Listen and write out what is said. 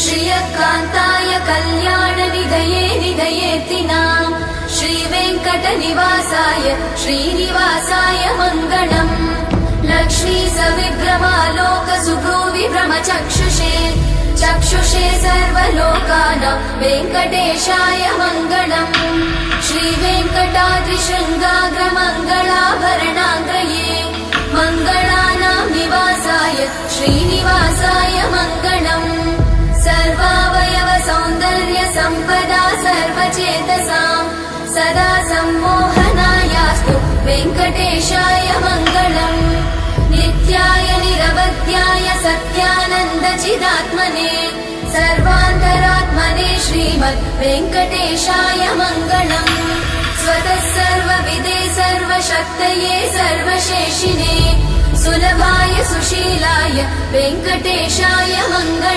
श्रियकान्ताय कल्याणनिधये निधयेऽर्तिनाम् श्रीवेङ्कटनिवासाय श्रीनिवासाय मङ्गलम् लक्ष्मी सविभ्रमालोकसुभ्रूविभ्रमचक्षुषे चक्षुषे सर्वलोकानां वेङ्कटेशाय मङ्गलम् श्रीवेङ्कटाद्रिशृङ्गाग्रमङ्गलाभरणाङ्गये मङ्गलानां निवासाय श्रीनिवासाय मङ्गलम् सर्वावयव सौन्दर्य सम्पदा सर्वचेतसां सदा सम्मोहनायास्तु वेङ्कटेशाय मङ्गलम् नित्याय निरवध्याय सत्यानन्दचिदात्मने सर्वान्तरात्मने श्रीमद् वेङ्कटेशाय मङ्गलम् स्वतः सर्वविदे सर्वशक्तये सर्वशेषिने सुलभाय सुशीलाय वेङ्कटेशाय मङ्गलम्।